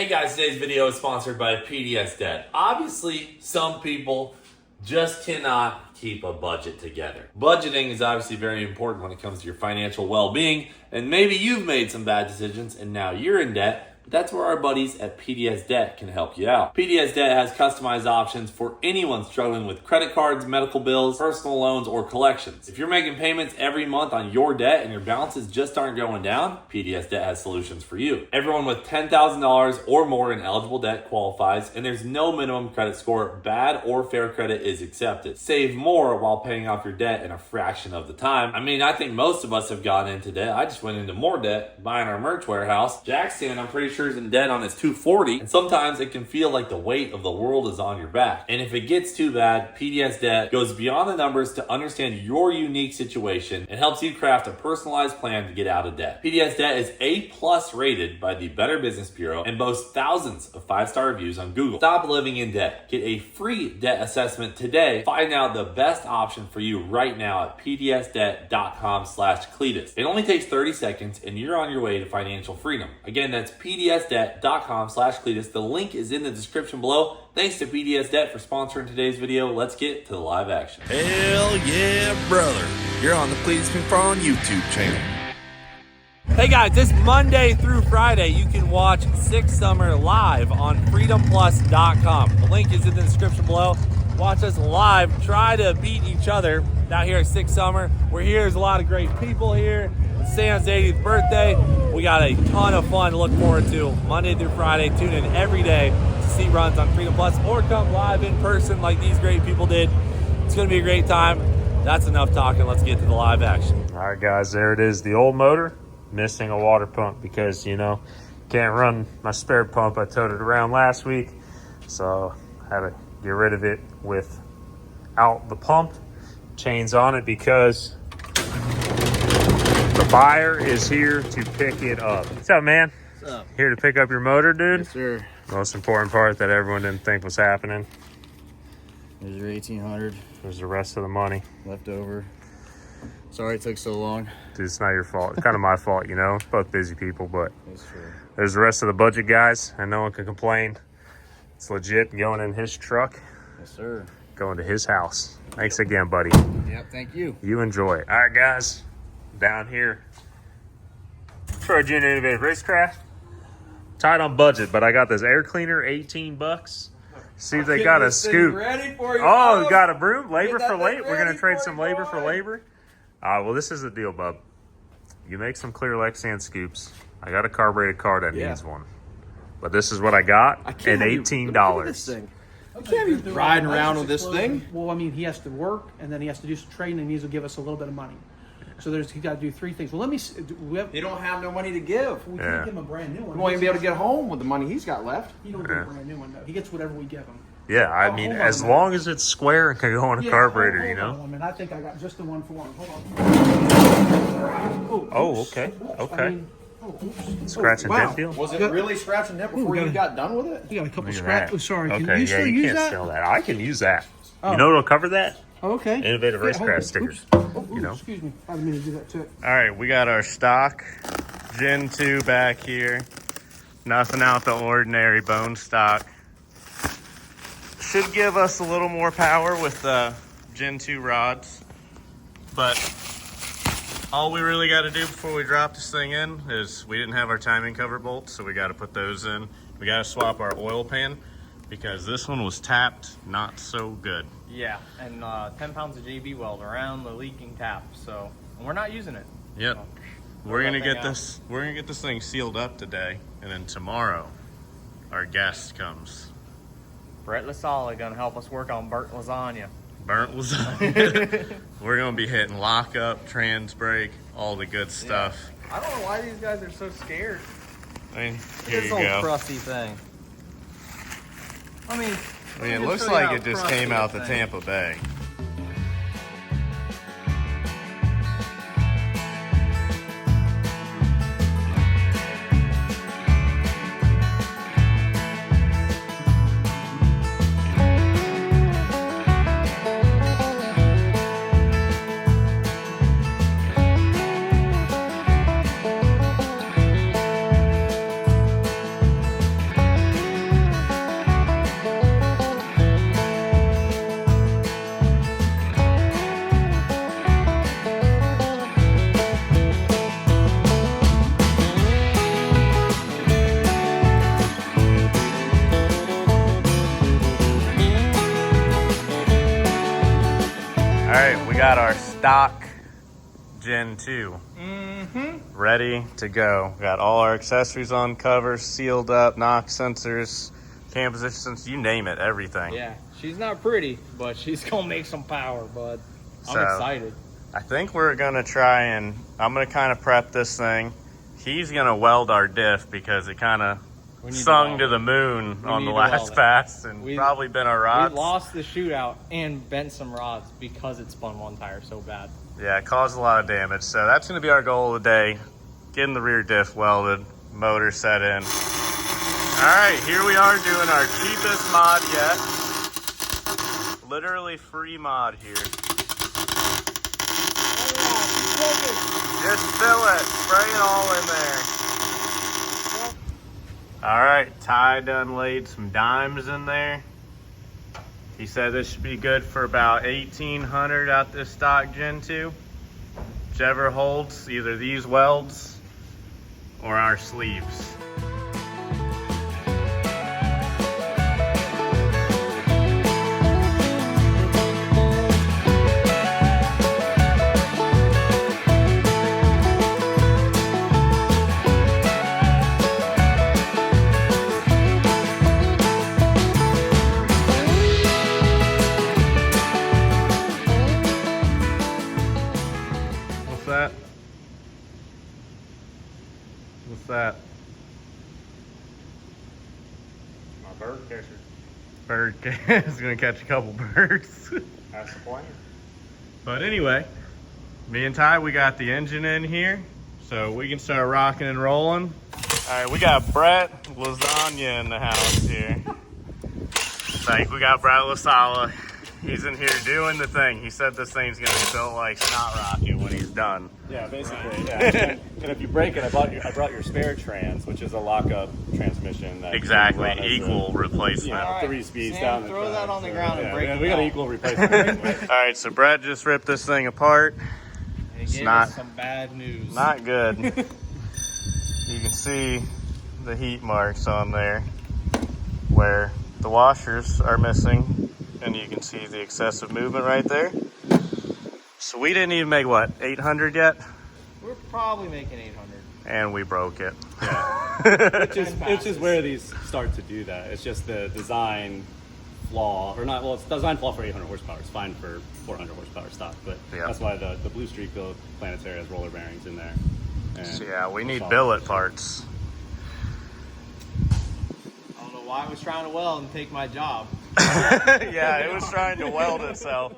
Hey guys, today's video is sponsored by PDS Debt. Obviously, some people just cannot keep a budget together. Budgeting is obviously very important when it comes to your financial well-being, and maybe you've made some bad decisions and now you're in debt. But that's where our buddies at PDS Debt can help you out. PDS Debt has customized options for anyone struggling with credit cards, medical bills, personal loans, or collections. If you're making payments every month on your debt and your balances just aren't going down, PDS Debt has solutions for you. Everyone with $10,000 or more in eligible debt qualifies, and there's no minimum credit score. Bad or fair credit is accepted. Save more while paying off your debt in a fraction of the time. I mean, I think most of us have gotten into debt. I just went into more debt buying our merch warehouse. Jackson, I'm pretty sure, is in debt on his 240, and sometimes it can feel like the weight of the world is on your back. And if it gets too bad, PDS Debt goes beyond the numbers to understand your unique situation and helps you craft a personalized plan to get out of debt. PDS Debt is A+ rated by the Better Business Bureau and boasts thousands of 5-star reviews on Google. Stop living in debt. Get a free debt assessment today. Find out the best option for you right now at pdsdebt.com/Cleetus. It only takes 30 seconds and you're on your way to financial freedom. Again, that's pdsdebt.com/Cleetus. The link is in the description below. Thanks to PDS Debt for sponsoring today's video. Let's get to the live action. Hell yeah, brother. You're on the Cleetus McFarland YouTube channel. Hey guys, this Monday through Friday, you can watch Six Summer live on freedomplus.com. The link is in the description below. Watch us live, try to beat each other out here at Six Summer. We're here, there's a lot of great people here. It's Sam's 80th birthday. We got a ton of fun to look forward to Monday through Friday. Tune in every day to see runs on Freedom Plus or come live in person like these great people did. It's gonna be a great time. That's enough talking, let's get to the live action. All right, guys, there it is, the old motor. Missing a water pump because, you know, can't run my spare pump. I towed it around last week, so I had to get rid of it without the pump. Chains on it because the buyer is here to pick it up. What's up, man? What's up? Here to pick up your motor, dude? Yes, sir. Most important part that everyone didn't think was happening. There's your 1800 There's the rest of the money. left over. Sorry it took so long. Dude, it's not your fault. It's kind of my fault, you know? Both busy people, but That's true. there's the rest of the budget, guys, and no one can complain. It's legit going in his truck, Yes, sir. going to his house. Thanks again, buddy. Yep, thank you. You enjoy it. All right, guys, down here for our Junior Innovative Racecraft. Tight on budget, but I got this air cleaner, 18 bucks. See if they got a scoop. Ready for you. Oh, you got a broom? Labor Get for that labor. thing We're going to ready trade for some you, labor for boy. labor. Well, this is the deal, bub. You make some clear Lexan scoops. I got a carbureted car that needs one. But this is what I got, and $18. I can't be riding around with this thing. Well, I mean, he has to work, and then he has to do some training, and he needs to give us a little bit of money. So he's got to do 3 things. Well, let me. You don't have no money to give. We Yeah. can't give him a brand new one. You won't even be able to get home with the money he's got left. He don't get a brand new one though. He gets whatever we give him. Yeah, I mean, hold on as a minute. long as it's square and can go on a Yeah, carburetor, hold you know? on one minute. I think I got just the one for one. Hold on. Oh, okay, okay. I mean, oops. Scratch and wow. dip deal? Was it really scratching it before you got done with it? We got a couple Look at scratches. that. Oh, sorry. Can Okay, you still you use can't that? sell that. I can use that. Oh. You know what'll cover that? Oh, okay. Innovative Yeah, Racecraft hold on. stickers. Oops. Oh, You know? Excuse me. I didn't mean to do that to it. All right, we got our stock Gen 2 back here. Nothing out the ordinary, bone stock. Should give us a little more power with the Gen 2 rods. But all we really got to do before we drop this thing in is we didn't have our timing cover bolts, so we got to put those in. We got to swap our oil pan because this one was tapped not so good. Yeah, and 10 pounds of JB weld around the leaking tap, so and we're not using it. Yep. So, We're gonna that thing get this. We're gonna get this thing sealed up today, and then tomorrow, our guest comes. Brett LaSalle gonna help us work on burnt lasagna. Burnt lasagna. We're gonna be hitting lockup, trans brake, all the good stuff. I don't know why these guys are so scared. I mean, here This you old go. crusty thing. I mean, It looks like it just came out the Tampa Bay. right, we got our stock Gen 2 ready to go. Got all our accessories on, covers sealed up, knock sensors, cam positions, you name it, everything. Yeah, she's not pretty, but she's gonna make some power, bud. I'm So, excited. I think we're gonna try and, I'm gonna kind of prep this thing. He's gonna weld our diff because it kind of sung to the moon on the last pass and probably bent our rods. We lost the shootout and bent some rods because it spun one tire so bad. Yeah, it caused a lot of damage. So that's going to be our goal of the day. Getting the rear diff welded, motor set in. All right, here we are doing our cheapest mod yet. Literally free mod here. Just fill it, spray it all in there. All right, Ty done laid some dimes in there. He said this should be good for about 1,800 out this stock Gen 2. Whichever holds either these welds or our sleeves. What's that? My bird catcher. Bird is gonna catch a couple birds. That's the plan. But anyway, me and Ty, we got the engine in here, so we can start rocking and rolling. All right, we got Brett Lasagna in the house here. Like, we got Brett Lasala. He's in here doing the thing. He said this thing's gonna be built like snot rocket when he's done. Yeah, basically. Yeah. And if you break it, I brought your spare trans, which is a lockup transmission. That Exactly, equal replacement. Yeah, 3 speeds down. Sam, throw that on the ground and break it we got an down. equal replacement. All right, so Brett just ripped this thing apart. He It's gave not- us some bad news. Not good. You can see the heat marks on there where the washers are missing, and you can see the excessive movement right there. So we didn't even make, what, 800 yet? We're probably making 800. And we broke it. Which is where these start to do that. It's just the design flaw, or not, well, it's design flaw for 800 horsepower. It's fine for 400 horsepower stock, but Yeah. that's why the Blue Streak build Planetary has roller bearings in there. And So yeah, we need solid. billet parts. I don't know why it was trying to weld and take my job. Yeah, it was trying to weld itself.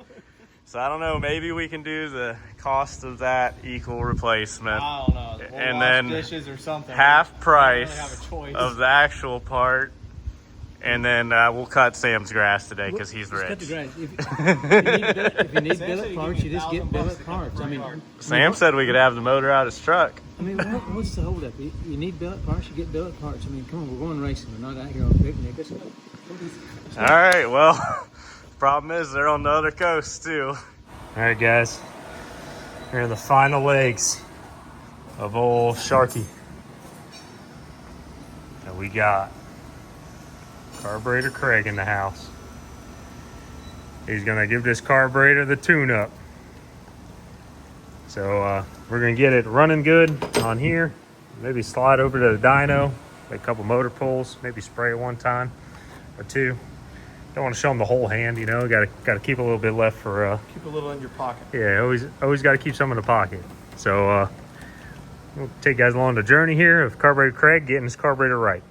So I don't know, maybe we can do the cost of that equal replacement. I don't know. We'll And wash then dishes or something. half I don't price really have a choice. of the actual part, and then we'll cut Sam's grass today because he's Just cut rich. the grass. If you need billet parts, you just get billet parts. I mean, Sam said we could have the motor out his truck. what's the holdup? You need billet parts, you get billet parts. I mean, come on, we're going racing. We're not out here on a picnic. All right, well, problem is they're on the other coast too. All right, guys, here are the final legs of old Sharky that we got. Carburetor Craig in the house. He's gonna give this carburetor the tune-up. So we're gonna get it running good on here. Maybe slide over to the dyno, make a couple motor pulls, maybe spray it one time or two. Don't want to show them the whole hand, you know. Got to keep a little bit left for. Keep a little in your pocket. Yeah, always got to keep some in the pocket. So we'll take you guys along the journey here of Carburetor Craig getting his carburetor right.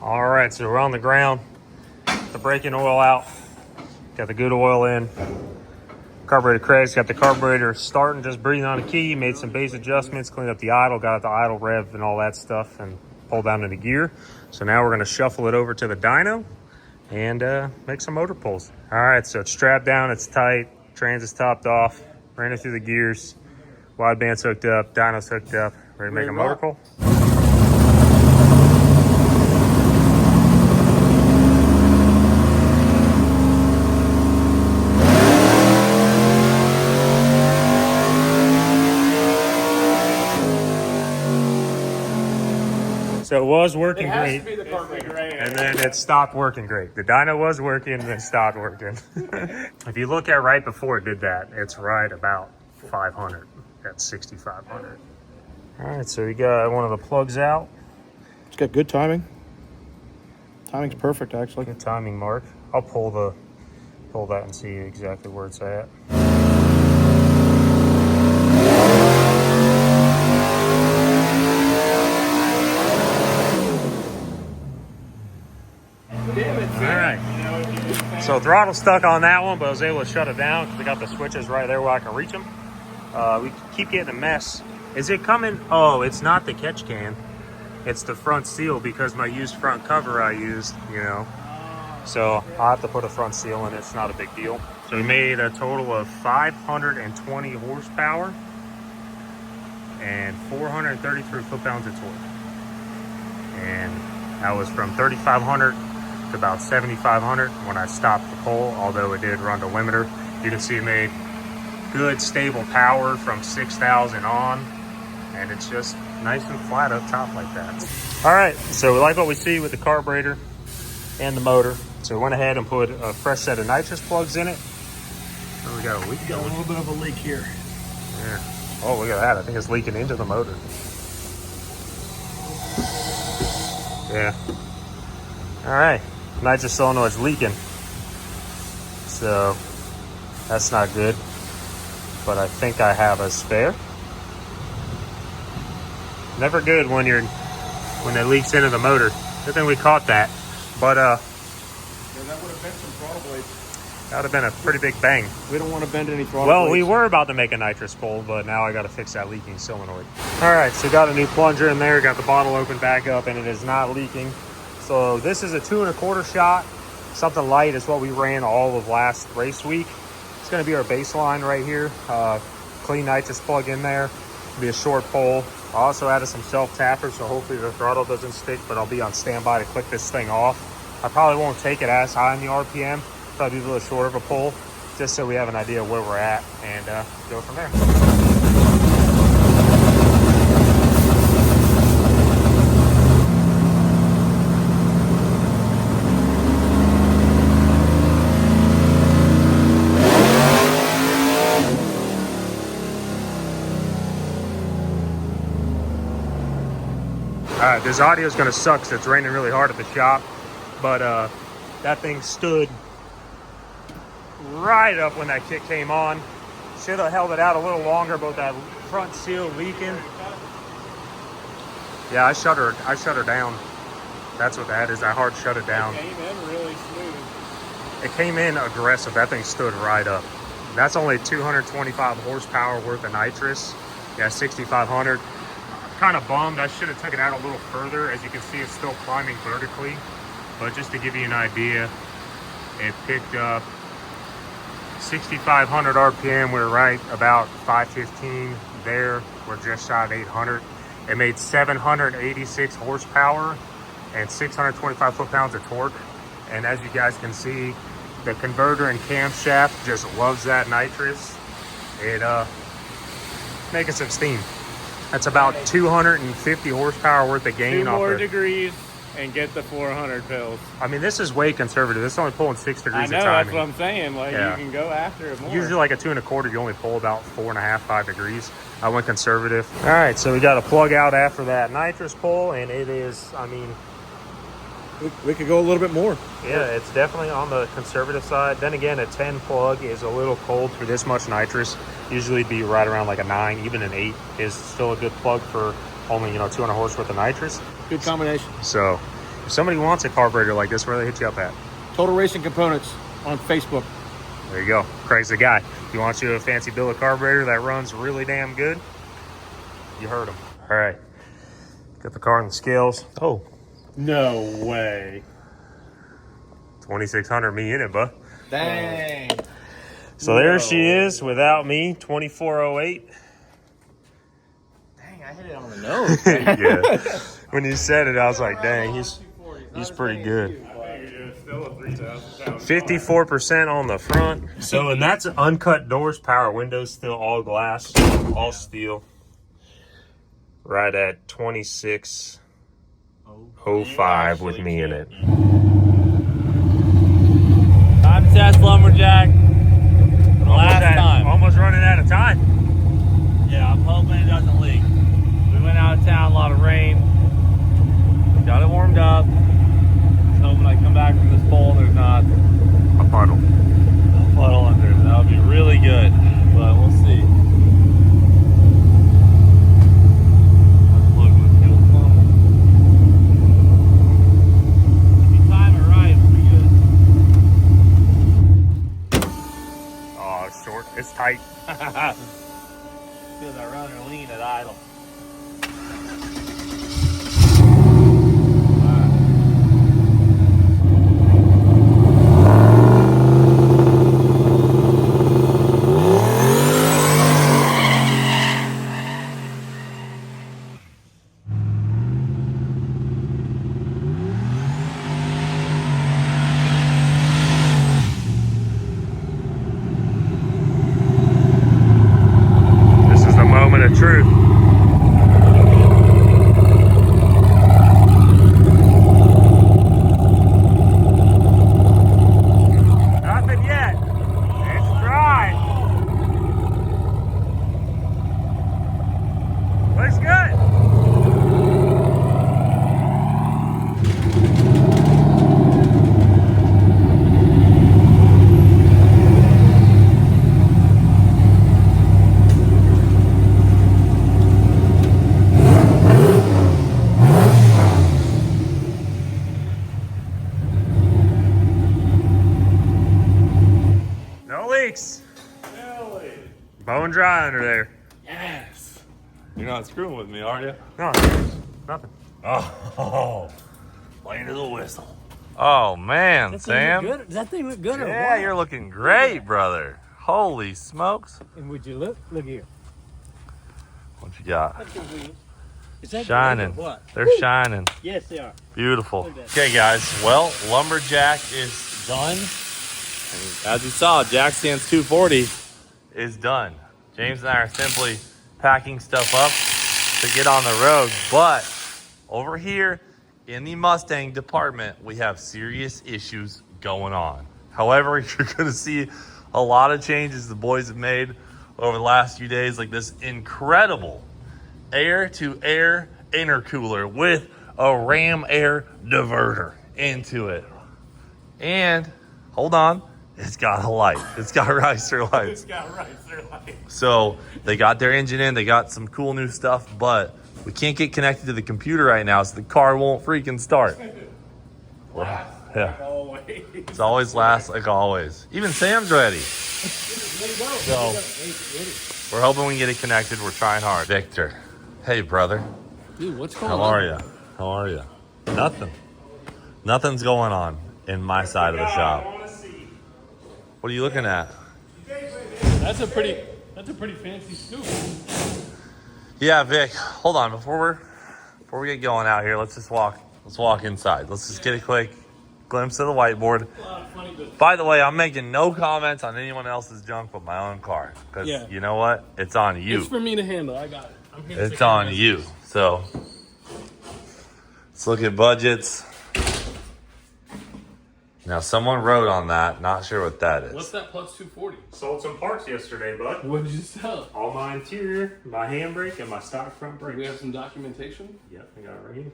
All right, so we're on the ground. The braking oil out. Got the good oil in. Carburetor Craig's got the carburetor starting, just breathing on the key. Made some base adjustments, cleaned up the idle, got the idle rev and all that stuff, and pulled down into gear. So now we're going to shuffle it over to the dyno and make some motor pulls. All right, so it's strapped down, it's tight, trans is topped off, ran it through the gears, wideband's hooked up, dyno's hooked up, ready to make a motor pull. So it was working It has great, to be the carburetor. and then it stopped working great. The dyno was working, and then stopped working. If you look at right before it did that, it's right about 500. That's 6,500. All right, so we got one of the plugs out. It's got good timing. Timing's perfect, actually. Good timing, Mark. I'll pull that and see exactly where it's at. So throttle stuck on that one, but I was able to shut it down because I got the switches right there where I can reach them. We keep getting a mess. Is it coming? Oh, it's not the catch can. It's the front seal because my used front cover I used, you know. So I'll have to put a front seal in it. It's not a big deal. So we made a total of 520 horsepower and 433 foot-pounds of torque. And that was from 3,500 to about 7,500 when I stopped the pole, although it did run the limiter. You can see it made good stable power from 6,000 on, and it's just nice and flat up top like that. All right, so we like what we see with the carburetor and the motor. So we went ahead and put a fresh set of nitrous plugs in it. Oh, we got a leak going. Got a little bit of a leak here. Yeah. Oh, look at that. I think it's leaking into the motor. Yeah. All right. Nitrous solenoid's leaking. So that's not good. But I think I have a spare. Never good when it leaks into the motor. Good thing we caught that. But Yeah, that would have been some throttle blades. that would have been a pretty big bang. We don't want to bend any throttle Well, blades. we were about to make a nitrous pull, but now I got to fix that leaking solenoid. All right, so got a new plunger in there, got the bottle opened back up, and it is not leaking. So this is a 2 1/4 shot. Something light is what we ran all of last race week. It's going to be our baseline right here. Clean nitrous plug in there. It'll be a short pole. I also added some self-tappers, so hopefully the throttle doesn't stick, but I'll be on standby to click this thing off. I probably won't take it as high in the RPM. Probably do a little short of a pull, just so we have an idea where we're at, and go from there. All right, this audio is going to suck because it's raining really hard at the shop, but that thing stood right up when that kick came on. Should have held it out a little longer, but that front seal leaking. Yeah, I shut her down. That's what that is. I hard shut it down. It came in really smooth. It came in aggressive. That thing stood right up. That's only 225 horsepower worth of nitrous. Yeah, 6,500. Kind of bummed. I should have took it out a little further. As you can see, it's still climbing vertically. But just to give you an idea, it picked up 6,500 RPM. We're right about 515 there. We're just shy of 800. It made 786 horsepower and 625 foot-pounds of torque. And as you guys can see, the converter and camshaft just loves that nitrous. It making some steam. That's about 250 horsepower worth of gain. 2 off more the, degrees and get the 400 pills. I mean, this is way conservative. It's only pulling 6 degrees I know, of that's timing. what I'm saying. Like, Yeah. you can go after it more. Usually like a 2 1/4, you only pull about 4.5, 5 degrees. I went conservative. All right, so we got a plug out after that nitrous pull, and it is, I mean, We could go a little bit more. yeah, it's definitely on the conservative side. Then again, a 10 plug is a little cold for this much nitrous. Usually it'd be right around like a 9, even an 8 is still a good plug for only, 200 horse worth of nitrous. Good combination. So if somebody wants a carburetor like this, where do they hit you up at? Total Racing Components on Facebook. There you go. Craig's the guy. He wants you a fancy billet carburetor that runs really damn good. You heard him. All right. Got the car on the scales. Oh, No way. 2,600 me in it, bud. Dang. So there she is without me, 2408. Dang, I hit it on the nose. Yeah. When you said it, I was like, dang, he's pretty good. Still a 3,000 54% on the front. So, and that's uncut doors, power windows, still all glass, all steel. Right at 26 05 with me in it. Time to test lumberjack. Last time. Almost running out of time. Yeah, I'm hoping it doesn't leak. We went out of town, a lot of rain. Got it warmed up. Just hoping I come back from this pole and there's not A puddle. a puddle under it. That would be really good, but we'll see. Unplug my fuel pump. If you time it right, it'll be good. Oh, it's short. It's tight. Feels I run or lean at idle. This is the moment of truth. Nothing yet. It's dry. Looks good. No leaks. Bone dry under there. Yes. You're not screwing with me, are you? No, nothing. Oh, playing to the whistle. Oh man, Sam. Does that thing look good or Yeah, what? you're looking great, brother. Holy smokes. And would you look? Look here. What you got? Is that Shining. good or what? They're shining. Yes, they are. Beautiful. Look at that. Okay, guys. Well, lumberjack is Done. As you saw, Jack Stands 240. is done. James and I are simply packing stuff up to get on the road. But over here in the Mustang department, we have serious issues going on. However, you're going to see a lot of changes the boys have made over the last few days, like this incredible air-to-air intercooler with a ram air diverter into it. And hold on, it's got a light. It's got riser lights. So they got their engine in, they got some cool new stuff, but we can't get connected to the computer right now, so the car won't freaking start. Yeah. It's always last like always. Even Sam's ready. So we're hoping we can get it connected. We're trying hard. Victor. Hey, brother. Dude, what's going How on? are you? How are you? Nothing. Nothing's going on in my side of the shop. What are you looking at? That's a pretty fancy scoop. Yeah, Vic. Hold on. Before we get going out here, let's walk inside. Let's just get a quick glimpse of the whiteboard. By the way, I'm making no comments on anyone else's junk but my own car. Because Yeah. you know what? It's on you. It's for me to handle. I got it. I'm here to It's take care of on this. you. So let's look at budgets. Now someone wrote on that. Not sure what that is. What's that plus 240? Sold some parts yesterday, bud. What did you sell? All my interior, my handbrake, and my stock front Do we brakes. have some documentation? Yep, I got it right here.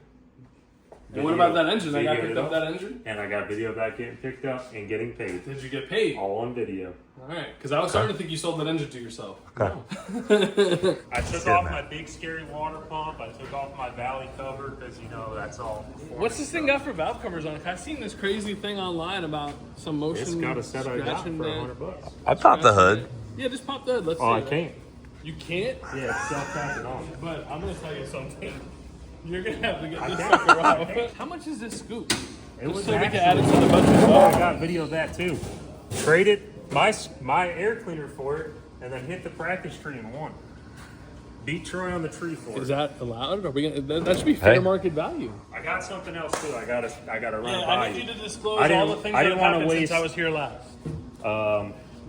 And what about that engine? I got Videoed picked it up all. that engine. And I got video about getting picked up and getting paid. Did you get paid? All on video. All right, because I was starting to think you sold that engine to yourself. I took good, off man. my big scary water pump. I took off my valley cover because, you know, that's all. What's this thing got for valve covers on it? I've seen this crazy thing online about some motion. It's got a set I got scratching for that. $100. I popped the hood. Yeah, just pop the hood. Let's Oh, see I that. can't. You can't? Yeah, it's self-tapping on. But I'm gonna tell you something. You're gonna have to get this can't. sucker off. How much is this scoop? It was So we can actually, add it to the budget as I well. got video of that too. Traded my air cleaner for it and then hit the practice tree and won. Beat Troy on the tree for Is it. that allowed? Are we gonna? That should be fair Hey. market value. I got something else too. I gotta run Yeah, it by I need you to disclose I didn't- all the things I that didn't have wanna happened waste- since I was here last.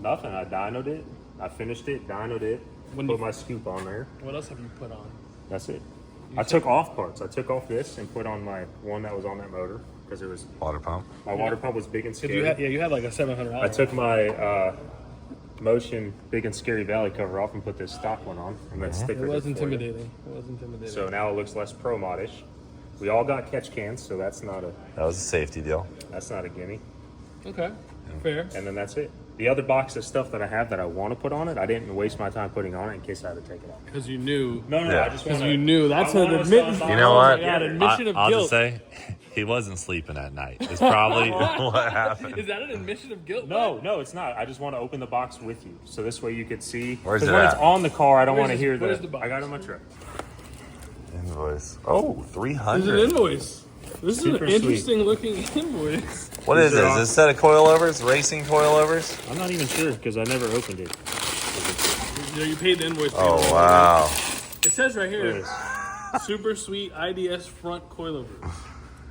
Nothing. I dynoed it. I finished it, dynoed it, When put you- my scoop on there. What else have you put on? That's it. I took off parts. I took off this and put on my one that was on that motor because it was Water pump. my water pump was big and scary. You had like a $700. I took my Motion big and scary valley cover off and put this stock one on, and then sticker. It was intimidating. It was intimidating. So now it looks less pro modish. We all got catch cans, so that's not a safety deal. That's not a gimme. Okay, fair. And then that's it. The other box of stuff that I have that I want to put on it, I didn't waste my time putting on it in case I had to take it off. Because you knew. No, Yeah. I just Because want you knew. That's an admittance. You know what? Yeah, an admission of I'll guilt. just say, he wasn't sleeping at night. It's probably what happened. Is that an admission of guilt? No, it's not. I just want to open the box with you, so this way you could see. Where's Because it when at? it's on the car, I don't Where's want to this- hear where's the. the box? I got it in my truck. Invoice. Oh, There's an 300. invoice. This is Super an interesting looking invoice. What is These are this? all- This set of coilovers? Racing coilovers? I'm not even sure because I never opened it. You paid the invoice. Oh, wow. It says right There it here, is. super sweet IDS front coilovers.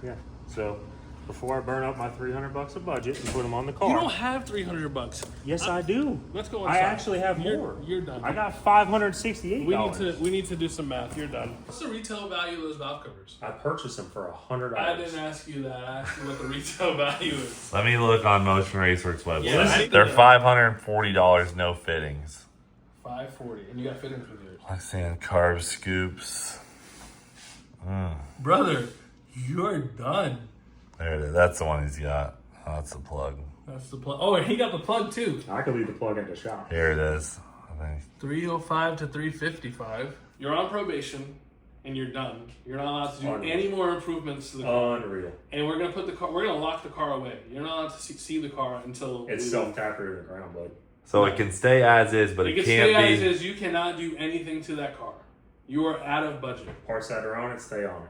Yeah. So before I burn up my $300 of budget and put them on the car. You don't have $300. Yes, I do. Let's go I inside. actually have more. You're done. I got $568. We need to do some math. You're done. What's the retail value of those valve covers? I purchased them for $100. I didn't ask you that. I asked you what the retail value is. Let me look on Motion Raceworks website. Yeah, I They're did. $540, no fittings. $540, and you got fittings with yours. Like saying carb scoops. Brother, you're done. There it is. That's the one he's got. Oh, that's the plug. That's the plug. Oh, and he got the plug too. I could leave the plug in the shop. Here it is. I think. 305 to 355. You're on probation, and you're done. You're not allowed to do Unreal. any more improvements to the car. Unreal. And we're gonna put the car. We're gonna lock the car away. You're not allowed to see the car until It's we- self-tapping in the ground, bud. So it can stay as is, but It it can can't stay as be. is. You cannot do anything to that car. You are out of budget. Parts that are on it, stay on it.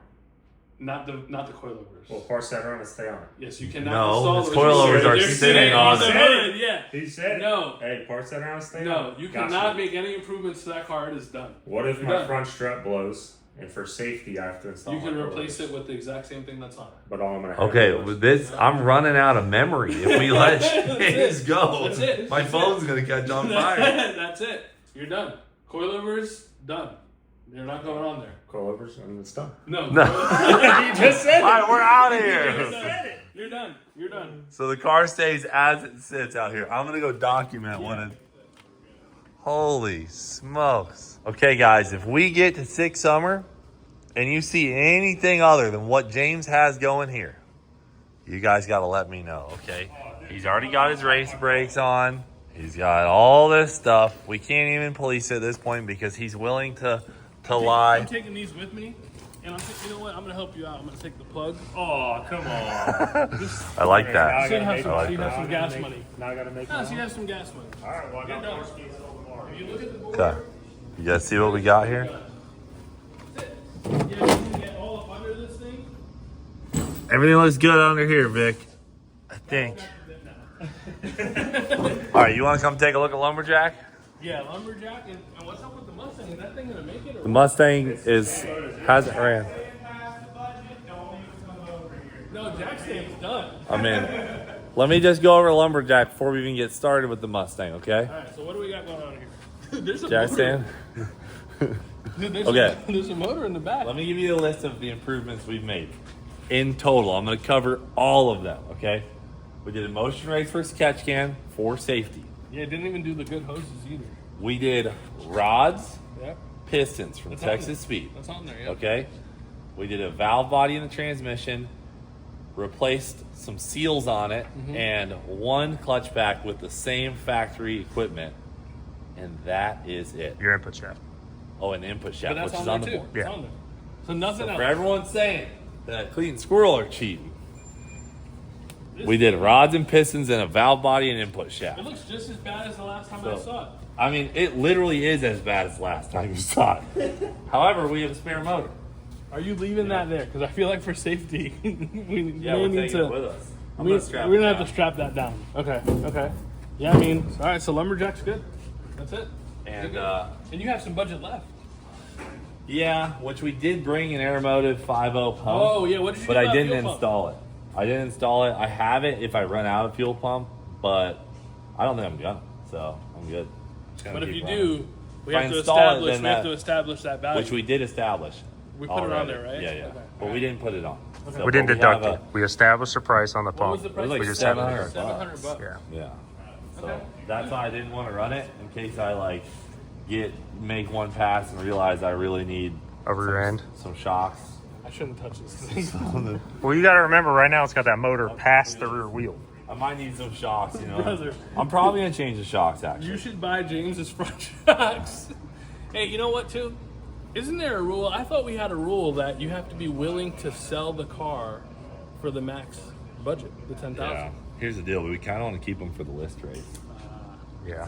Not the coilovers. Well, parts that are on it, stay on it. Yes, you cannot No, install his those. coilovers They're are sitting on he it. said it, yeah. He said No. Hey, parts that are on it, stay on No, it. you Gotcha. cannot make any improvements to that car. It is done. What if You're my done. front strut blows, and for safety I have to install You can my replace coilovers? it with the exact same thing that's on it. But all I'm gonna have Okay, is- with this, I'm running out of memory. If we let things go, That's it. my phone's gonna catch on fire. That's it. You're done. Coilovers, done. They're not going on there. coilovers, and it's done. No. No. You just said All right, we're out of You're here. done. You're done. You're done. So the car stays as it sits out here. I'm gonna go document one of. Holy smokes! Okay, guys, if we get to 6 summer, and you see anything other than what James has going here, you guys got to let me know. Okay? He's already got his race brakes on. He's got all this stuff. We can't even police it at this point because he's willing to lie. I'm taking these with me, and you know what? I'm gonna help you out. I'm gonna take the plug. Oh, come on. I like that. So you have I some, like so you have that. some gas money. Now I gotta make No, my so you own. have some gas money. All right, well, I got You're done. more skis till tomorrow. If you look at the board, Okay. You guys see what we got here? yeah, you can get all up under this thing. Everything looks good under here, Vic. I think. All right, you want to come take a look at Lumberjack? Yeah, lumberjack, and what's up with the Mustang? Is that thing gonna make it? Or The Mustang hasn't ran. No, Jack Stan's done. I'm in. Let me just go over Lumberjack before we even get started with the Mustang, okay? All right, so what do we got going on here? There's a Jack motor. stand? Dude, there's Okay. there's a motor in the back. Let me give you a list of the improvements we've made. In total, I'm going to cover all of them, okay? We did a motion race for catch can for safety. Yeah, didn't even do the good hoses either. We did rods, Yep. pistons from That's on Texas there. Speed. That's on there, yep. Okay. We did a valve body in the transmission, replaced some seals on it, and one clutch pack with the same factory equipment. And that is it. Your input shaft. Oh, and the input But shaft, that's which is on on there the too. board. It's on there. So nothing So else. for everyone saying that Cleet and Squirrel are cheating, we did rods and pistons and a valve body and input shaft. It looks just as bad as the last time I So- saw it. I mean, it literally is as bad as last time you saw it. However, we have a spare motor. Are you leaving that there? Because I feel like for safety, we Yeah, may we're need taking to. it with us. I'm We're gonna strap gonna it have down. to strap that down. Okay. Okay. Yeah, I mean, all right. So lumberjack's good. That's it. And And you have some budget left. yeah, which we did bring an Aeromotive 5.0 pump. Oh yeah. What did you? But do I about didn't fuel pump? install it. I didn't install it. I have it if I run out of fuel pump, but I don't think I'm gonna. So I'm good. Just gonna But if keep you running. do, we If I have to install it, establish. then We have that- to establish that value. Which we did establish. We put it on there, right? Yeah. Okay. But we didn't put it on. So, We didn't but deduct have it. We established the price on the What pump. was the price? It was like We just $700. haven't- $700. Yeah. Yeah. So Okay. that's why I didn't want to run it in case I like make one pass and realize I really need A rear end. some shocks. I shouldn't touch this thing. Well, you got to remember right now it's got that motor past the rear wheel. I might need some shocks, you know. Brother. I'm probably gonna change the shocks actually. You should buy James's front shocks. Hey, you know what, too? Isn't there a rule? I thought we had a rule that you have to be willing to sell the car for the max budget, the $10,000. Yeah. Here's the deal. We kind of want to keep them for the list race. Yeah.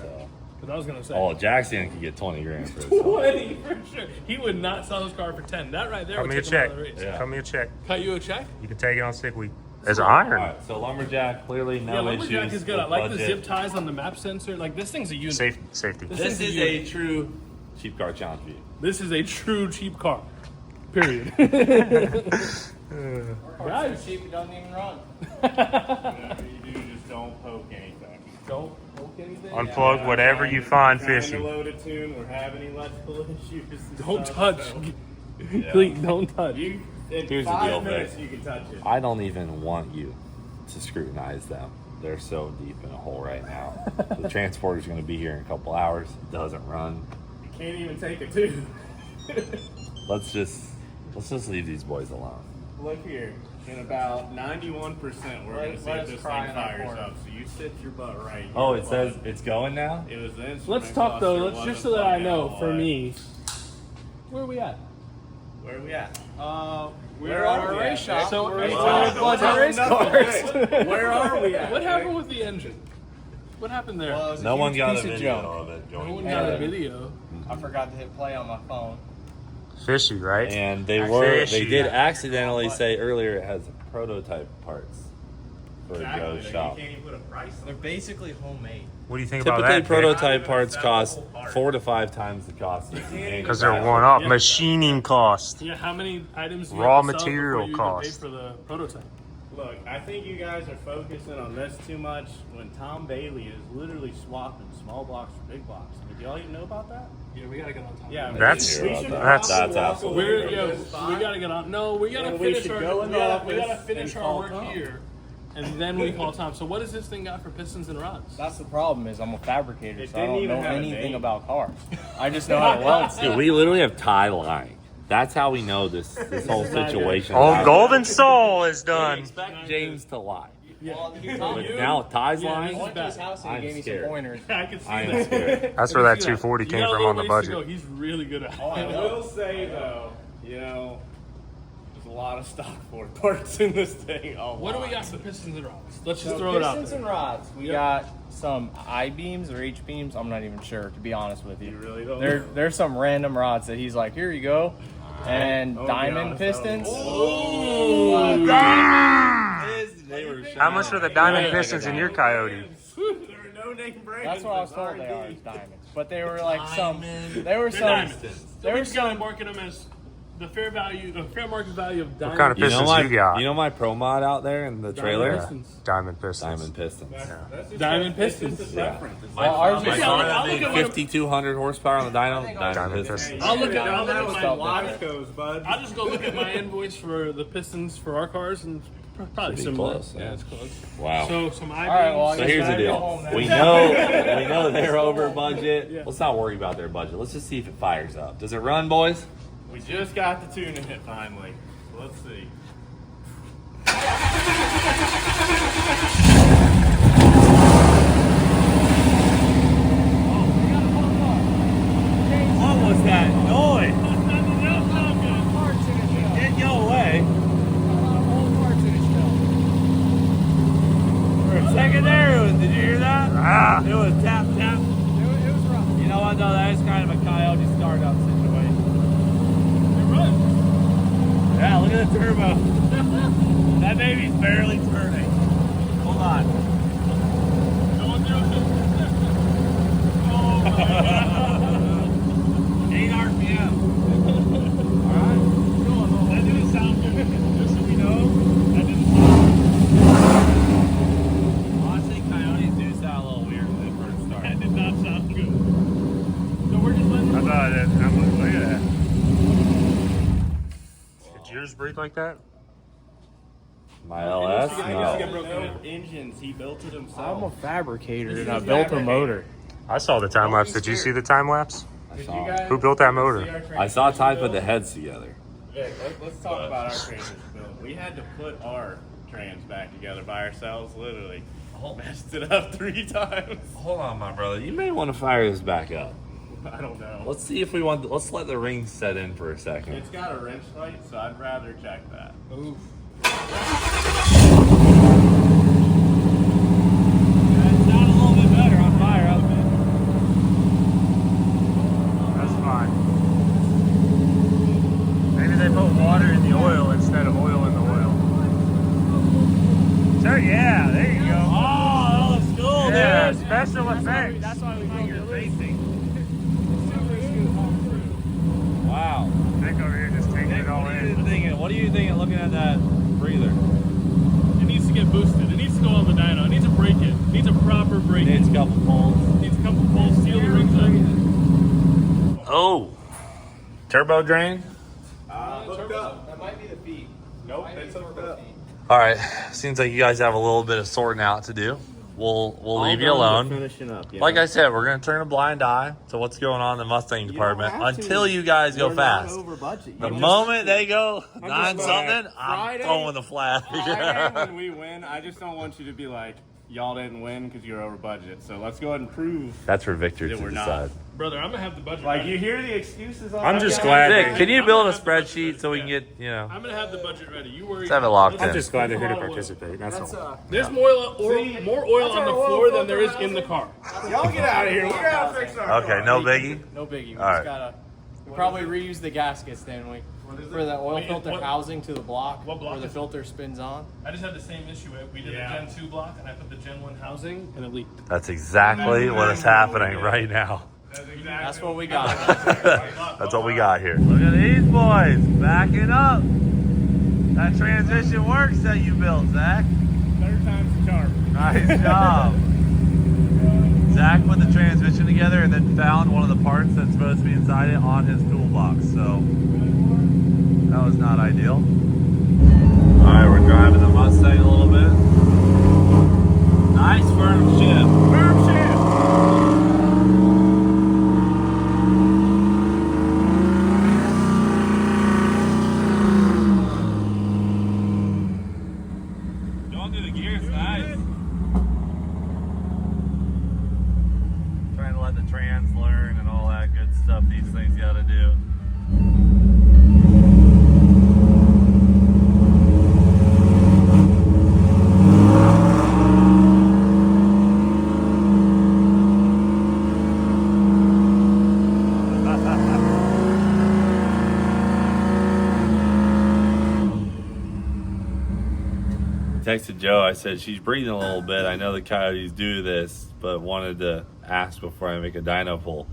Because I was gonna say. Oh, Jackson could get 20 grand for this. 20 for sure. He would not sell his car for 10. That right there Cut would me a take him out check. of the race. Yeah. Cut me a check. Cut you a check? You can take it on sick week. It's All iron. right. So lumberjack clearly no Yeah, Lumberjack issues is good. I with like the budget. zip ties on the map sensor. Like, this thing's a unit. Safety. This is a true cheap car challenge view. This is a true cheap car. Period. Guys, cheap, you don't even run. Whatever you do, just don't poke anything. Don't poke anything. Unplug whatever you find Trying fishy. to load a tune or have any electrical issues. and Don't stuff, touch. so Please, don't touch. You, in Here's the 5 deal, minutes, Vic. you can touch it. I don't even want you to scrutinize them. They're so deep in a hole right now. The transporter's going to be here in a couple hours. It doesn't run. You can't even take a tune. Let's just leave these boys alone. Look here. In about 91%, we're going to see let if us this cry thing in our fires corner. up. So you sit your butt right here. Oh, it says bud. it's going now? It was the instrument Let's talk though. cluster Let's just wasn't so that I plugged in know. all For the way. me, where are we at? Where are we at? We're at our race shop. So We're we're at budget race cars. Where are we at? What happened with the engine? What happened there? Well, it was a No one huge got a piece of video junk. of it no going. one got a video. I forgot to hit play on my phone. Fishy, right? And they Fishy. did accidentally say earlier it has prototype parts for Joe's shop. You can't even put a price on They're basically homemade. What do you think about Typically, that? Vic? prototype parts cost 4 to 5 times the cost of Because they're one up. Machining cost. Yeah, how many items do you Raw have to sell material before you cost. Pay for the prototype? Look, I think you guys are focusing on this too much when Tom Bailey is literally swapping small blocks for big blocks. I mean, do y'all even know about that? Yeah, we gotta get on top. Yeah, of that. That's- we should that's probably walk absolutely away We're, from yeah, this spot. we gotta get on. No, we gotta And we finish should our. go in We the gotta, we office gotta finish and our call work Tom. here, and then we call Tom. So what does this thing got for pistons and rods? That's the problem is I'm a fabricator, It so I didn't don't even know have a anything name. about cars. I just know how to weld stuff. Dude, we literally have tie line. That's how we know this whole situation. Oh, Golden Soul is done. Expect James to lie. Well, But now ties Yeah, line. this I went to his bad. house and he I'm gave me scared. some pointers. I can see I am that. scared. That's where that See that. 240 You came got a from little on the ways to budget. go. He's really good at it. I will say though, you know, there's a lot of stock for parts in this thing. What do we got for pistons and rods? Let's just throw it out Pistons there. and rods. We Yep. got some I-beams or H-beams. I'm not even sure, to be honest with you. You really don't. There's some random rods that he's like, here you go. And Oh, diamond yeah, pistons. How much are the diamond pistons in your Coyote? There are no name brands. That's what I was told R&D. they are, is diamonds. But they were like some. Diamond. They were They're some. diamonds. There There were we've got to some. market them as the fair value, the fair market value of diamond. kind of You know pistons my you got? you know my pro mod out there in the trailer. pistons. Diamond pistons. Diamond pistons. That's just Diamond that's just pistons. a preference. It's Well, ours My is car I'll that look made at what- 5,200 horsepower on the dyno. Diamond Diamond pistons. pistons. I'll look at that was my Lodco's, bud. I'll just go look at my invoice for the pistons for our cars and probably Should be similar. close, Yeah, yeah. it's close. Wow. So some I-beams. All right, well, I So guess here's the gotta go deal. home then. We know they're over budget. Yeah. Let's not worry about their budget. Let's just see if it fires up. Does it run, boys? We just got the tune in it finally. Let's see. What was that noise? Get your way. For a second there, did you hear that? It was tap tap. You know what though? That is kind of a Coyote startup situation. Yeah, look at the turbo. That baby's barely turning. Hold on. 8 RPM. Alright. That didn't sound good. Just so we know, that didn't sound good. Honestly, Coyotes do sound a little weird when they first start. That did not sound good. So we're just letting I thought it. Look at that. yours breathe like that? My LS? No engines. He built it himself. I'm a fabricator and I built a motor. I saw the time lapse. Did you see the time lapse? Did you guys Who built that see motor? our I transmission saw Ty put build? the heads together. Vic, let's talk about our transmission build. We had to put our trans back together by ourselves, literally. Messed it up 3 times. Hold on, my brother. You may want to fire this back up. I don't know. Let's see if we want. Let's let the rings set in for a second. It's got a wrench light, so I'd rather check that. Oof. It's not a little bit better on fire up there. That's fine. Maybe they put water in the oil instead of oil in the oil. So yeah, there you go. Oh, that looks cool, Yeah, dude. special effects. That's why we call it racing. Wow. Nick over here just taking it all in. What are you thinking looking at that breather? It needs to get boosted. It needs to go on the dyno. It needs a break-in. It needs a proper break-in. Needs a couple poles. It needs a couple pulls, seal the rings up. Oh. Turbo drain? Hooked up. That might be the feet. Nope, it's hooked up. All right. Seems like you guys have a little bit of sorting out to do. We'll leave you alone. Finishing up, yeah. Like I said, we're gonna turn a blind eye to what's going on in the Mustang department until you guys go fast. Over budget. The moment they go just 9 something, I'm Friday- throwing the flag. Friday when we win, I just don't want you to be like, y'all didn't win because you're over budget. So let's go ahead and prove. That's for Victor Yeah, to we're not. decide. Brother, I'm going to have the budget Like, ready. you hear the excuses on I'm that just guy? glad. Vic, can you I'm build gonna a have the budget spreadsheet so we can ready. get, you know, I'm going to have the budget ready. You worry. let's have it locked I'm in. just glad they're here to participate. That's all. There's more oil on the floor than there is in the car. Y'all get out of here. We gotta fix our Okay, no biggie. No biggie. We All right. just gotta. We probably reuse the gaskets, then we for the oil Wait, filter what- housing to the block, what block where the is it? filter spins on. I just had the same issue. We did Yeah. the Gen 2 block, and I put the Gen 1 housing, and it leaked. That's exactly what is happening right now. That's what we got. That's what we got here. Look at these boys backing up. That transmission works that you built, Zach. 3rd time's the charm. Nice job. Zach put the transmission together and then found one of the parts that's supposed to be inside it on his toolbox. So that was not ideal. All right, we're driving the Mustang a little bit. Nice firm shift. Firm shift. Going through the gears, nice. Trying to let the trans learn and all that good stuff these things got to do. Texted Joe, I said, she's breathing a little bit. I know the coyotes do this, but wanted to ask before I make a dyno pull.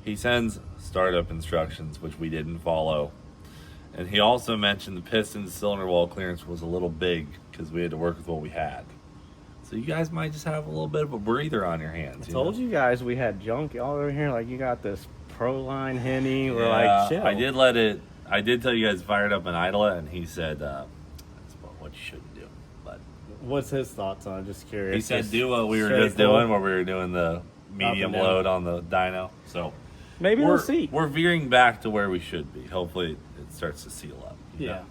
He sends startup instructions, which we didn't follow. And he also mentioned the piston cylinder wall clearance was a little big because we had to work with what we had. So you guys might just have a little bit of a breather on your hands. I told you guys we had junk all over here. Like, you got this Proline Henny. We're Yeah, like, chill. I did tell you guys fire it up and idle it, and he said that's what you shouldn't do. But What's his thoughts on it? Just curious. he said Just do what we were straight just doing, full? where we were doing the medium and down. load on the dyno. So Maybe we'll see. We're veering back to where we should be. Hopefully it starts to seal up. you Yeah. know?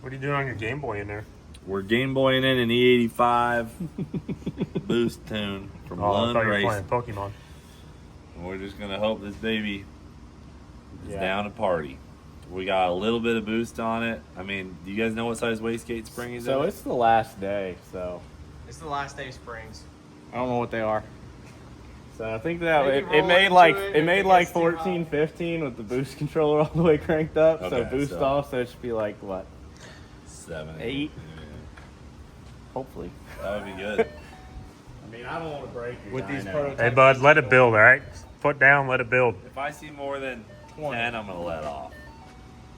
What are you doing on your Game Boy in there? We're Game Boying in an E85 boost tune from Oh, I Lone thought you were Racing. playing Pokemon. We're just gonna hope this baby is Yeah. down to party. We got a little bit of boost on it. I mean, do you guys know what size wastegate spring is? So in it? it's the last day, so It's the last day of springs. I don't know what they are. So I think that Maybe it roll made into like it it if made it like gets too 14, 15 with the boost controller all the way cranked up. So Okay, boost so- off, so it should be like what, 7, 8? Hopefully. That would be good. I mean, I don't want to break your With these dyno. prototypes. Hey, bud, let it build, all right? Foot down, let it build. If I see more than 20. 10, I'm gonna let off.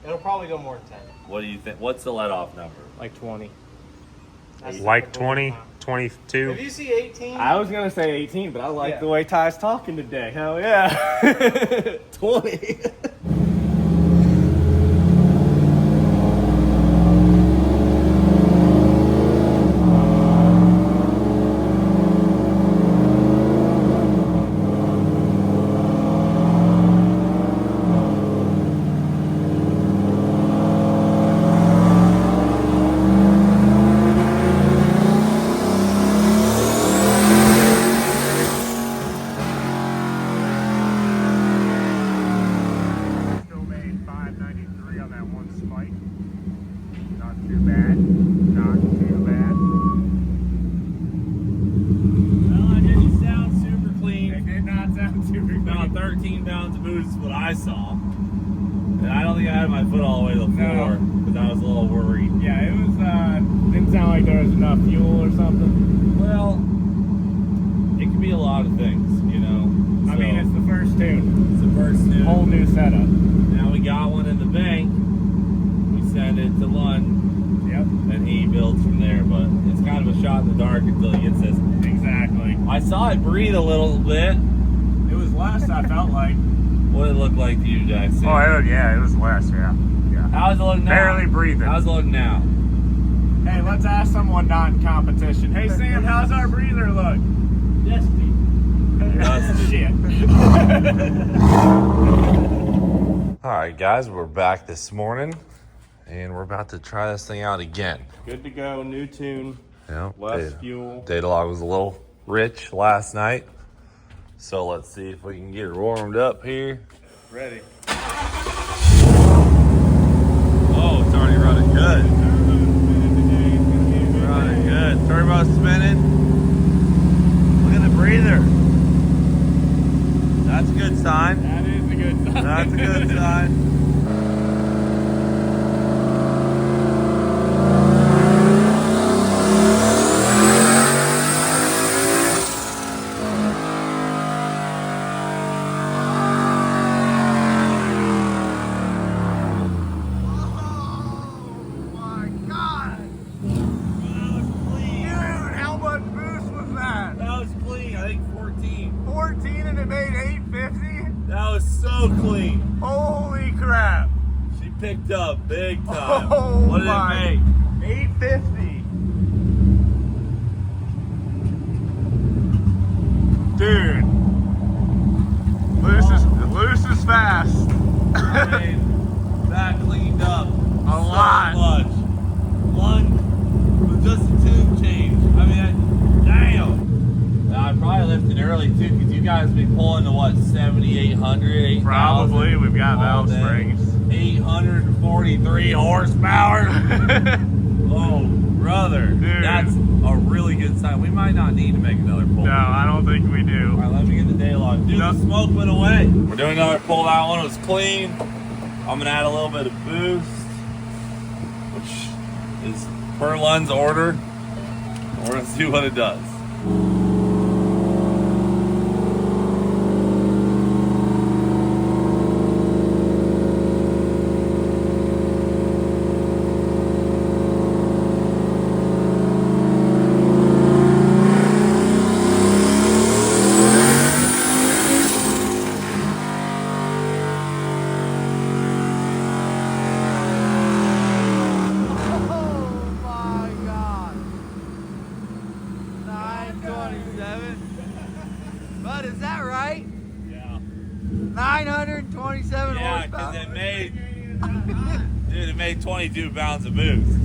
It'll probably go more than 10. What do you think? What's the let off number? Like 20. That's Like the 20, time. 22. If you see 18, I was gonna say 18, but I like Yeah. the way Ty's talking today. Hell yeah. 20. 14 pounds of boost is what I saw. And I don't think I had my foot all the way to the floor because I was a little worried. Yeah, it was, didn't sound like there was enough fuel or something. Well, it could be a lot of things, you know. I mean, it's the first tune. It's the first tune. Whole new setup. Now we got one in the bank. We send it to Lund. Yep. And he builds from there, but it's kind of a shot in the dark until he gets this. Exactly. I saw it breathe a little bit. It was less, I felt like. What did it look like to you, Jackson? Oh, yeah, it was less, yeah. How's it look now? Barely breathing. How's it look now? Hey, let's ask someone not in competition. Hey, Sam, how's our breather look? Dusty. Shit. All right, guys, we're back this morning, and we're about to try this thing out again. Good to go, new tune, Yeah, less fuel. Data log was a little rich last night, so let's see if we can get it warmed up here. Ready. Oh, it's already running good. Running good. Turbo spinning. Look at the breather. That's a good sign. That is a good sign. That's a good sign. Clean. Holy crap. She picked up big time. Oh, what did it make? 850. Dude. Loose is fast. I mean, that cleaned up A lot. much. One with just a tube change. I mean, damn. I probably lifted early too, because you guys be pulling to what, 7,800, 8,000? Probably. We've got valve springs. 843 horsepower. Oh, brother. Dude. That's a really good sign. We might not need to make another pull. No, I don't think we do. All right, let me get the day log. Dude, No. the smoke went away. We're doing another pull. That one was clean. I'm going to add a little bit of boost, which is per Lund's order. We're going to see what it does. Bud, is that right? Yeah. 927 horsepower. Because it made 22 pounds of boost.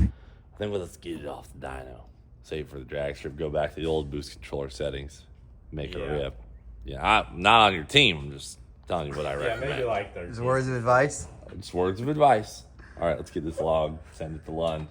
I think let's get it off the dyno. Save for the drag strip. Go back to the old boost controller settings. Make it rip. Yeah, I'm not on your team. I'm just telling you what I recommend. Maybe like 13. Just words of advice. Just words of advice. All right, let's get this log. Send it to Lund.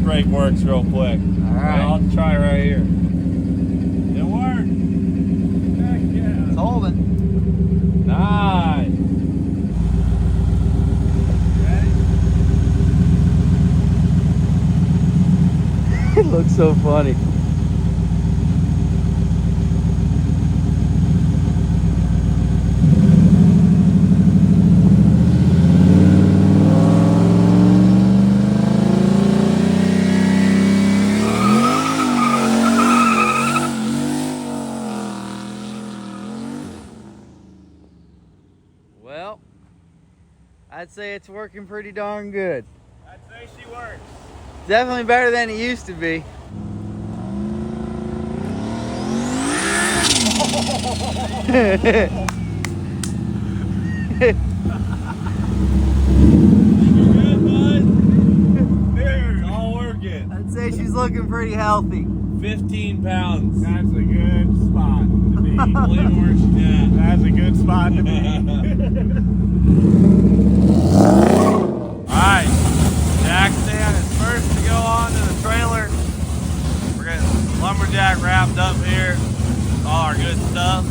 Brake works real quick. All right. I'll try right here. It worked. Heck yeah. It's holding. Nice. It looks so funny. Well, I'd say it's working pretty darn good. I'd say she works. Definitely better than it used to be. It's all working. I'd say she's looking pretty healthy. 15 pounds. That's a good spot to be. Believe where she's at. That's a good spot to be. Alright, Jack stand is first to go on to the trailer. We're getting lumberjack wrapped up here. All our good stuff.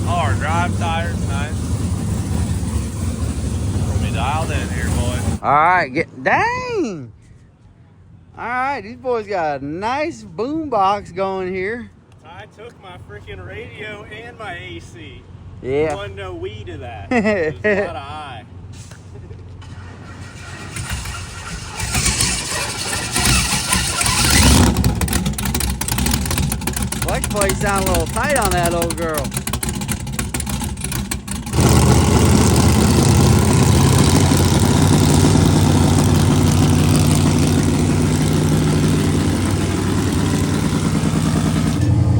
All our drive tires, nice. We'll be dialed in here, boys. All right, dang. All right, these boys got a nice boom box going here. I took my freaking radio and my AC. Yeah. There wasn't no we to that. There's a lot of I. Flex plate sound a little tight on that old girl.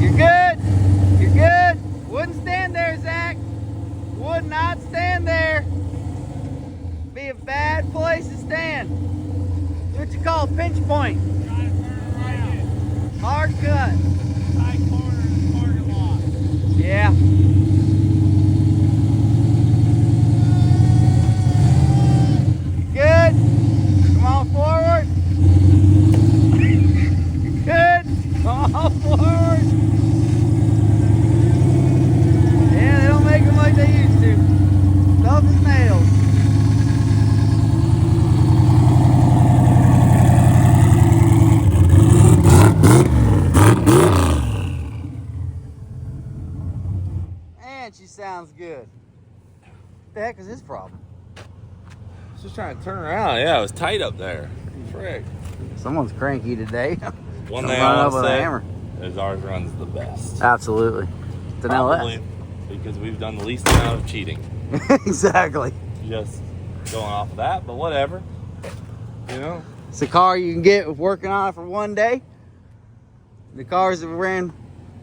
You're good. You're good. Wouldn't stand there, Zach. Would not stand there. Be a bad place to stand. What you call a pinch point. Hard cut. Yeah. Good. Come on forward. Good. Come on forward. Yeah, they don't make them like they used to. Tough as nails. Man, she sounds good. What the heck is his problem? Just trying to turn around. Yeah, it was tight up there. Frick. Someone's cranky today. One Someone thing run I up want with to a say hammer. is ours runs the best. Absolutely. It's an Probably because we've done the least amount of cheating. LS. Exactly. Just going off of that, but whatever. You know? It's a car you can get with working on it for one day. The cars that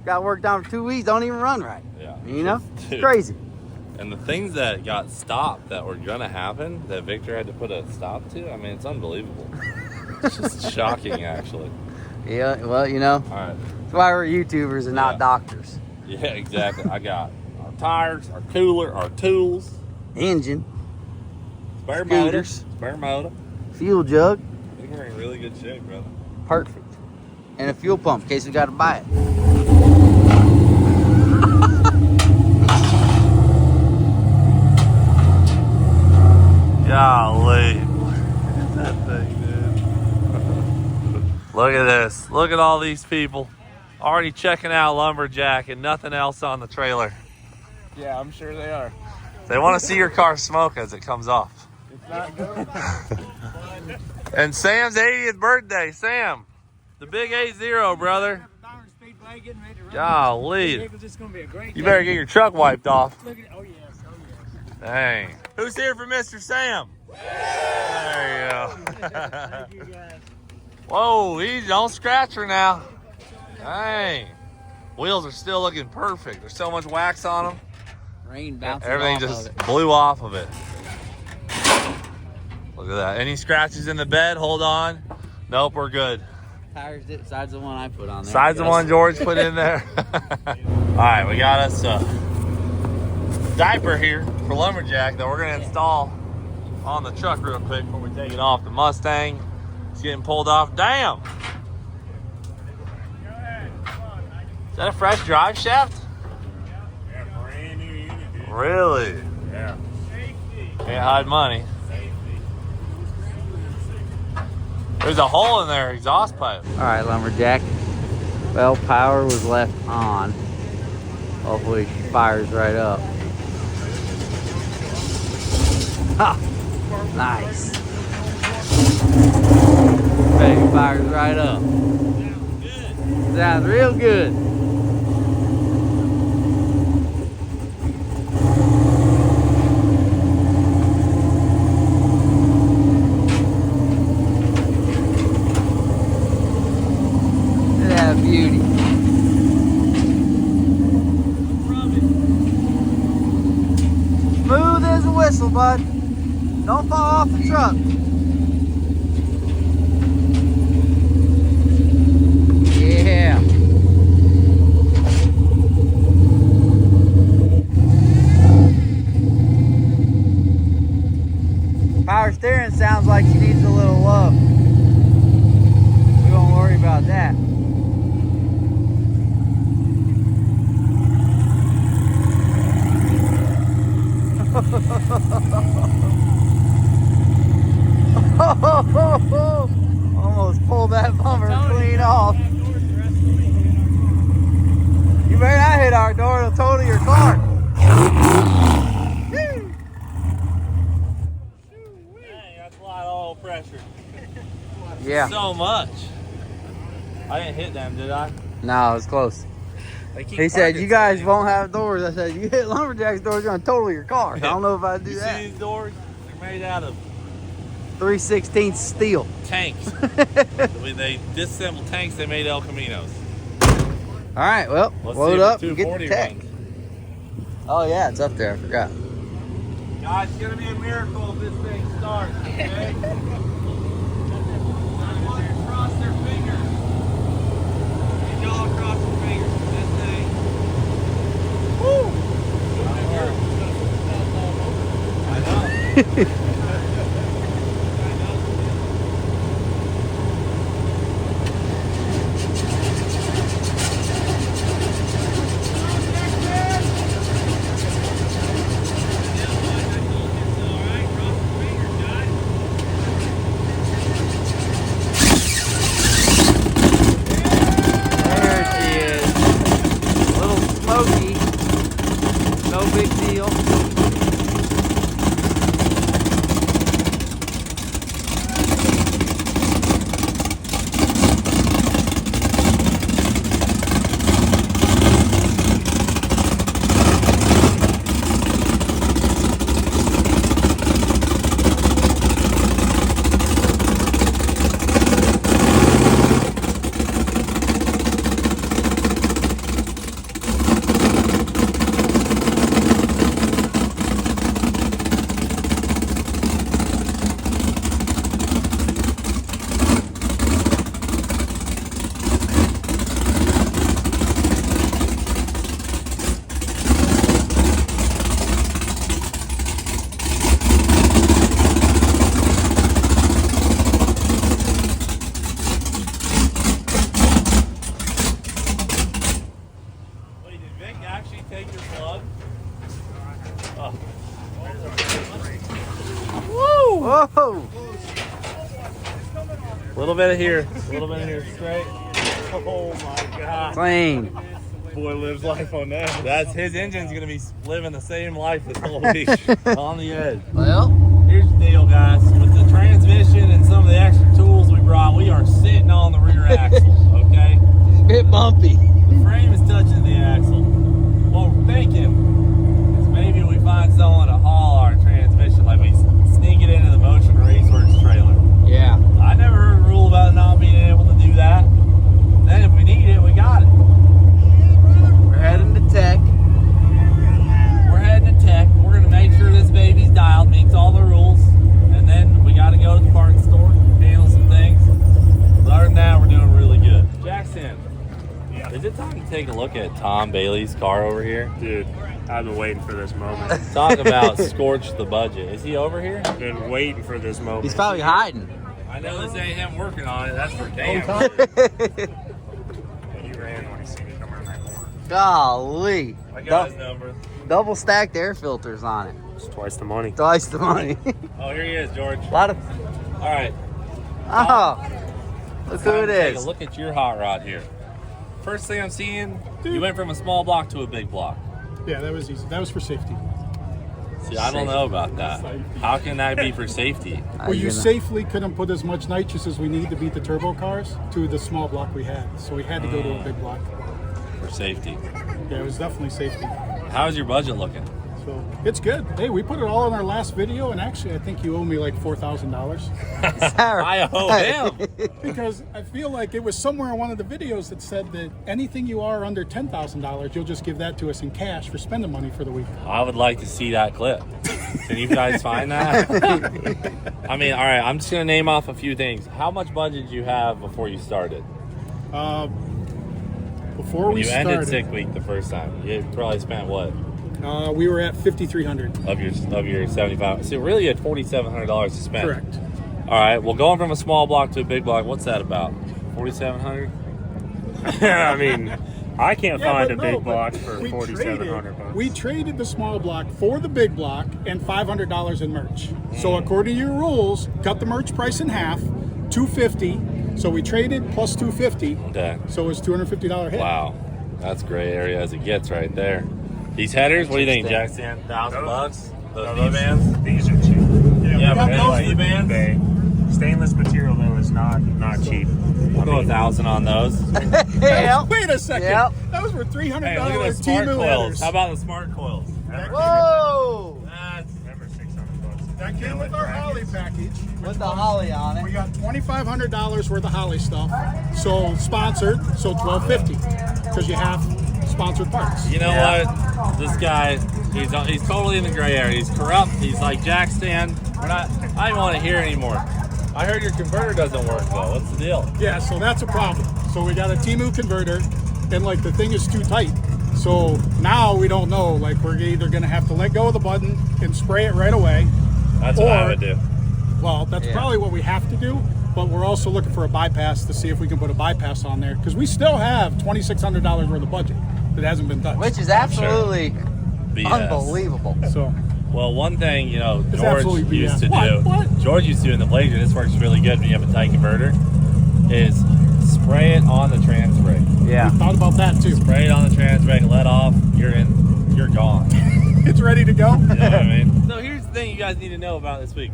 got worked on for 2 weeks don't even run right. Yeah. You know? Dude. It's crazy. And the things that got stopped that were gonna happen that Victor had to put a stop to, I mean, it's unbelievable. It's just shocking, actually. Yeah, well, you know, All right. that's why we're YouTubers and not doctors. Yeah, exactly. I got our tires, our cooler, our tools, Engine, spare motor, Scooters. spare motor. fuel jug, I think we're in really good shape, brother. perfect. And a fuel pump in case we got to buy it. Golly. Look at that thing, dude. Look at this. Look at all these people already checking out lumberjack and nothing else on the trailer. Yeah, I'm sure they are. They want to see your car smoke as it comes off. It's not good. And Sam's 80th birthday. Sam, the big 80, brother. Golly. You better get your truck wiped off. Oh, yes. Oh, yes. Dang. Who's here for Mr. Sam? There you go. Thank you, guys. Whoa, easy. Don't scratch her now. Dang. Wheels are still looking perfect. There's so much wax on them. Rain bouncing Everything off just of it. blew off of it. Look at that. Any scratches in the bed? Hold on. Nope, we're good. Tires did besides the one I put on there. Besides the one George put in there. All right, we got us a diaper here for lumberjack that we're gonna install on the truck real quick before we take it off the Mustang. It's getting pulled off. Damn! Is that a fresh drive shaft? Yeah, brand new unit, dude. Really? Yeah. Can't hide money. There's a hole in their exhaust pipe. All right, lumberjack. Well, power was left on. Hopefully she fires right up. Ha! Nice. Baby fires right up. Sounds real good. Look at that beauty. Smooth as a whistle, bud. Don't fall off the truck. Yeah. steering sounds like she needs a little love. We won't worry about that. Almost pulled that bumper clean off. You better not hit our door, it'll total your car. Dang, that's a lot of oil pressure. Yeah. So much. I didn't hit them, did I? No, it was close. He said, you guys won't have doors. I said, you hit Lumberjack's doors, you're going to total your car. I don't know if I'd do that. You see these doors? They're made out of 3/16 steel. tanks. When they disassemble tanks, they made El Caminos. All right, well, Let's load see up if and the get the 240 tech. runs. Oh, yeah, it's up there. I forgot. Guys, it's gonna be a miracle if this thing starts, okay? Everybody cross their fingers. Need y'all cross your fingers for this thing. Woo! I know. There she is. A little smoky. No big deal. Wait, did Vic actually take your plug? Oh. Whoa! A little bit of here, a little bit of here, straight. Oh my God. Clean. Boy lives life on that. That's his engine's gonna be living the same life this whole week on the edge. Well, Here's the deal, guys. With the transmission and some of the extra tools we brought, we are sitting on the rear axle, okay? it's a bit bumpy. The frame is touching the axle. What we're thinking is maybe we find someone to haul our transmission, like we sneak it into the Motion Resource trailer. Yeah. I never heard a rule about not being able to do that. Then if we need it, we got it. We're heading to tech. We're heading to tech. We're gonna make sure this baby's dialed, meets all the rules, and then we gotta go to the parts store, handle some things. But other than that, we're doing really good. Jackson, is it time to take a look at Tom Bailey's car over here? Dude, I've been waiting for this moment. Talk about scorch the budget. Is he over here? Been waiting for this moment. He's probably hiding. I know this ain't him working on it. That's for damn. He ran when he seen me come around that corner. Golly. I got his number. Double stacked air filters on it. It's twice the money. Twice the money. Oh, here he is, George. A lot of. All right. Oh. Look who it Take a is. look at your hot rod here. First thing I'm seeing, you went from a small block to a big block. Yeah, that was easy. That was for safety. See, I don't know about that. How can that be for safety? Well, you safely couldn't put as much nitrous as we need to beat the turbo cars to the small block we had. So we had to go to a big block. For safety. Yeah, it was definitely safety. How's your budget looking? So it's good. Hey, we put it all in our last video, and actually, I think you owe me like $4,000 I owe him. because I feel like it was somewhere in one of the videos that said that anything you are under $10,000, you'll just give that to us in cash for spending money for the week. I would like to see that clip. Can you guys find that? I mean, all right, I'm just going to name off a few things. How much budget did you have before you started? Before we You ended started, sick week the first time. You probably spent what? We were at 5,300. of your 75. So really, you had $4,700 to spend. Correct. All right. Well, going from a small block to a big block, what's that about? 4,700. I mean, I can't Yeah, find but a no, big but block for we $4,700. We traded the small block for the big block and $500 in merch. So according to your rules, cut the merch price in half, $250. So we traded plus $250. Okay. So it was $250 hit. Wow, that's gray area as it gets right there. These headers, what do you think, Jackson? $1,000? Those E-bands? These are cheap. Yeah, but They're those like E-bands? eBay. Stainless material though is not cheap. I'll go 1,000 on those. Yep. Wait a second. Yep. Those were $300 Hey, look at the smart Temu coils. headers. How about the smart coils? Whoa! That's Never $600. That came with our Holly package. With the holly on We it. got $2,500 worth of Holly stuff. So sponsored, so $1,250 because you have sponsored parts. You know what? This guy, he's totally in the gray area. He's corrupt. He's like Jack Stan. I don't want to hear anymore. I heard your converter doesn't work though. What's the deal? Yeah, so that's a problem. So we got a Temu converter, and like the thing is too tight. So now we don't know. Like we're either gonna have to let go of the button and spray it right away. That's what I would do. Well, that's probably what we have to do. But we're also looking for a bypass to see if we can put a bypass on there because we still have $2,600 worth of budget that hasn't been touched. Which is absolutely BS. unbelievable. So. Well, one thing, you know, It's George absolutely used to BS. do, What? George used to do in the Blazer, this works really good when you have a tight converter, is spray it on the trans brake. Yeah. We thought about that too. Spray it on the trans brake, let off, you're gone. It's ready to go. You know what I mean? So here's the thing you guys need to know about this week.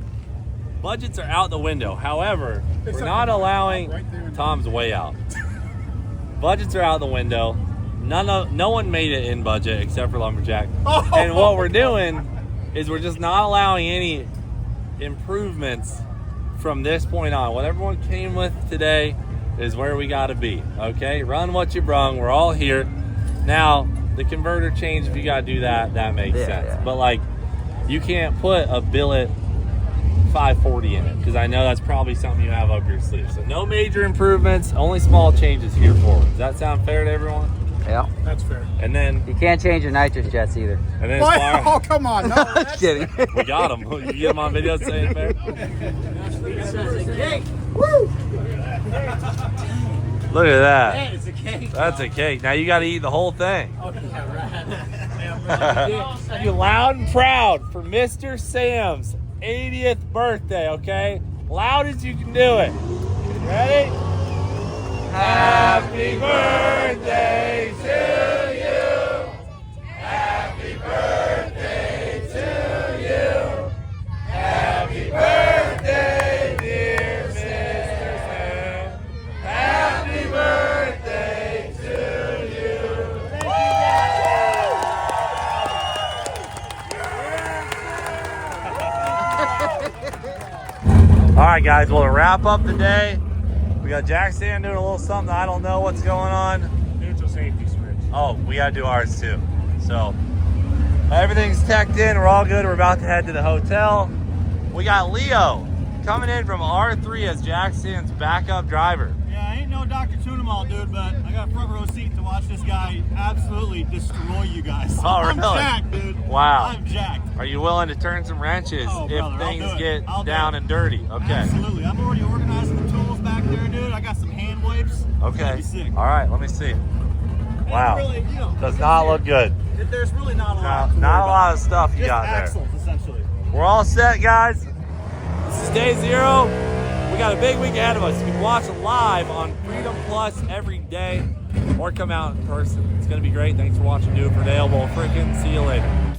Budgets are out the window. However, we're not allowing, Tom's way out. Budgets are out the window. No one made it in budget except for Lumberjack. Oh. And what we're doing is we're just not allowing any improvements from this point on. What everyone came with today is where we got to be. Okay, run what you brung. We're all here. Now the converter change, if you got to do that, that makes sense. Yeah. But like, you can't put a billet 540 in it because I know that's probably something you have up your sleeve. So no major improvements, only small changes here forward. Does that sound fair to everyone? Yeah. That's fair. And then You can't change your nitrous jets either. and then What? as Oh, far, come on. No, Just kidding. we got him. You get him on video saying fair. Look at that. It's a cake. That's a cake. Now you got to eat the whole thing. Oh, yeah, right. You loud and proud for Mr. Sam's 80th birthday, okay? Loud as you can do it. Ready? Happy birthday to you. Happy birthday to you. Happy birthday, dear Mr. Sam. Happy birthday to you. All right, guys. Well, to wrap up the day, we got Jack Stan doing a little something. I don't know what's going on. Neutral safety switch. Oh, we got to do ours too. So everything's teched in. We're all good. We're about to head to the hotel. We got Leo coming in from R3 as Jack Stan's backup driver. Yeah, I ain't no Dr. Tunemal, dude, but I got a front row seat to watch this guy absolutely destroy you guys. Oh, I'm really? jacked, dude. Wow. I'm jacked. Are you willing to turn some wrenches Oh, if brother, I'll things do it. get I'll do down it. and dirty? Okay. Absolutely. I'm already organizing the tools back there, dude. I got some hand wipes. It's gonna Okay. be sick. All right. Let me see. Wow. Really, you know, Does not look good. there's really not a lot. Not to worry a about. lot of stuff you Just got there. axles, essentially. We're all set, guys. This is day 0. We got a big week ahead of us. You can watch live on Freedom Plus every day or come out in person. It's going to be great. Thanks for watching Do It for Dale. We'll freaking see you later.